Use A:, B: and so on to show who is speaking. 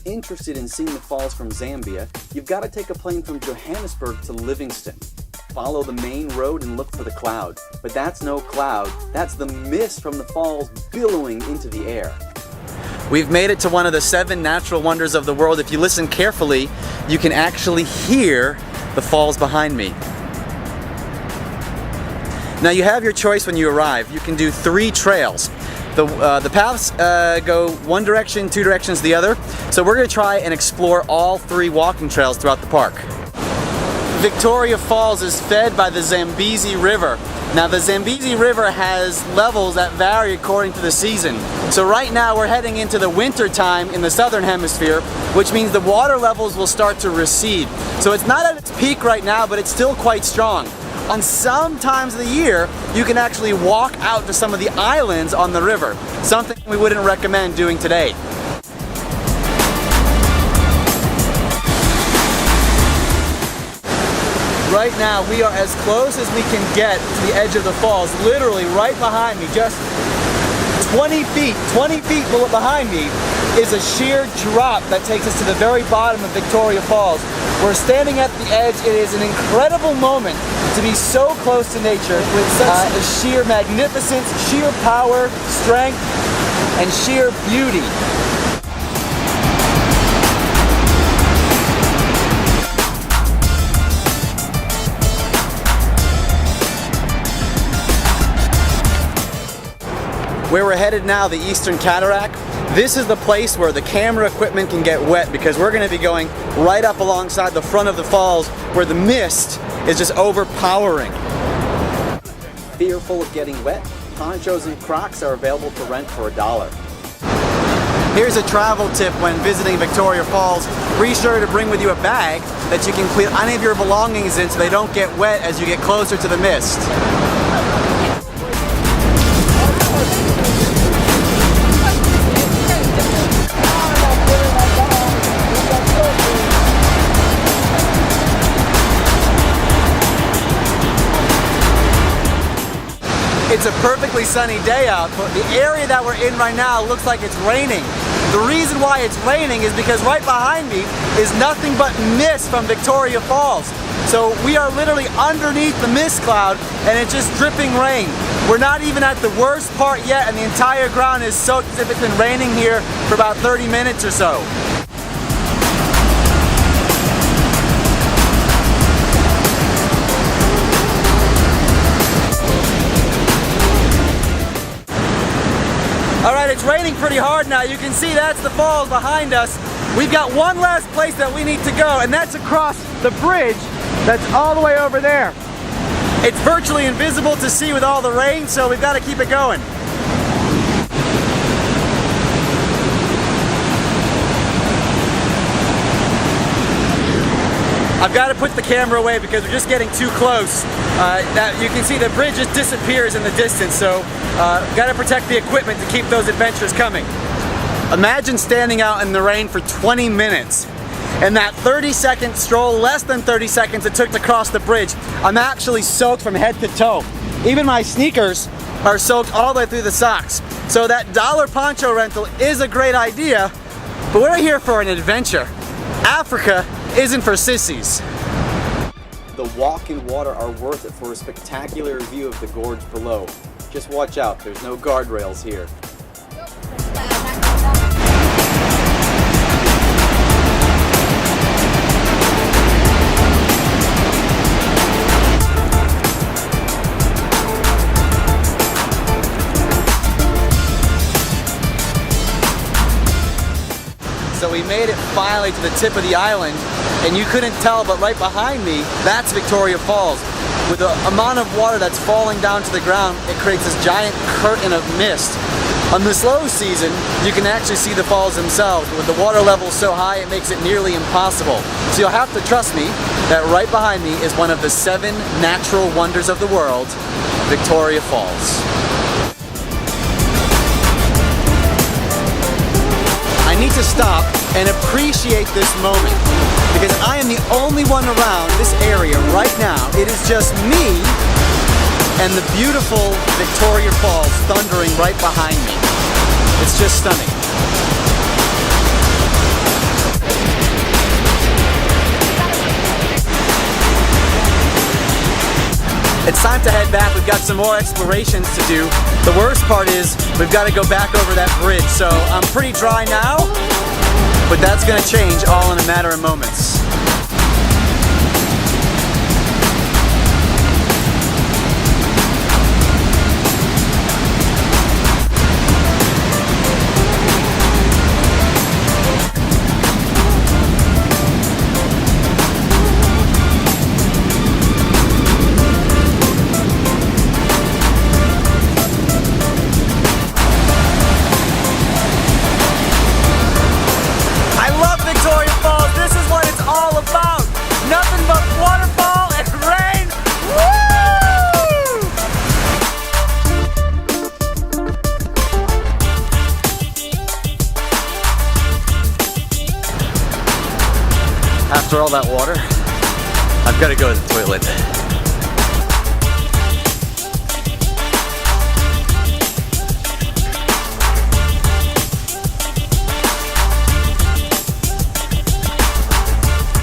A: interested in seeing the falls from Zambia, you've got to take a plane from Johannesburg to Livingston. Follow the main road and look for the cloud. But that's no cloud, that's the mist from the falls billowing into the air. We've made it to one of the 7 natural wonders of the world. If you listen carefully, you can actually hear the falls behind me. Now you have your choice when you arrive. You can do 3 trails. The paths go one direction, 2 directions the other. So we're going to try and explore all 3 walking trails throughout the park. Victoria Falls is fed by the Zambezi River. Now the Zambezi River has levels that vary according to the season. So right now we're heading into the winter time in the southern hemisphere, which means the water levels will start to recede. So it's not at its peak right now, but it's still quite strong. On some times of the year, you can actually walk out to some of the islands on the river, something we wouldn't recommend doing today. Right now, we are as close as we can get to the edge of the falls, literally right behind me, just 20 feet behind me is a sheer drop that takes us to the very bottom of Victoria Falls. We're standing at the edge. It is an incredible moment to be so close to nature with such sheer magnificence, sheer power, strength, and sheer beauty. Where we're headed now, the Eastern Cataract, this is the place where the camera equipment can get wet because we're going to be going right up alongside the front of the falls where the mist is just overpowering. Fearful of getting wet? Ponchos and Crocs are available for rent for $1. Here's a travel tip when visiting Victoria Falls. Be sure to bring with you a bag that you can put any of your belongings in so they don't get wet as you get closer to the mist. It's a perfectly sunny day out, but the area that we're in right now looks like it's raining. The reason why it's raining is because right behind me is nothing but mist from Victoria Falls. So we are literally underneath the mist cloud and it's just dripping rain. We're not even at the worst part yet and the entire ground is soaked as if it's been raining here for about 30 minutes or so. Alright, it's raining pretty hard now. You can see that's the falls behind us. We've got one last place that we need to go, and that's across the bridge that's all the way over there. It's virtually invisible to see with all the rain, so we've got to keep it going. I've got to put the camera away because we're just getting too close. You can see the bridge just disappears in the distance, so got to protect the equipment to keep those adventures coming. Imagine standing out in the rain for 20 minutes. And that 30-second stroll, less than 30 seconds it took to cross the bridge, I'm actually soaked from head to toe. Even my sneakers are soaked all the way through the socks. So that $1 poncho rental is a great idea, but we're here for an adventure. Africa isn't for sissies. The walk and water are worth it for a spectacular view of the gorge below. Just watch out, there's no guardrails here. So we made it finally to the tip of the island, and you couldn't tell, but right behind me, that's Victoria Falls. With the amount of water that's falling down to the ground, it creates this giant curtain of mist. On the slow season, you can actually see the falls themselves, but with the water level so high, it makes it nearly impossible. So you'll have to trust me that right behind me is one of the 7 natural wonders of the world, Victoria Falls. I need to stop and appreciate this moment because I am the only one around this area right now. It is just me and the beautiful Victoria Falls thundering right behind me. It's just stunning. It's time to head back. We've got some more explorations to do. The worst part is we've got to go back over that bridge. So I'm pretty dry now, but that's going to change all in a matter of moments. Nothing but waterfall and rain. Woo! After all that water, I've got to go to the toilet.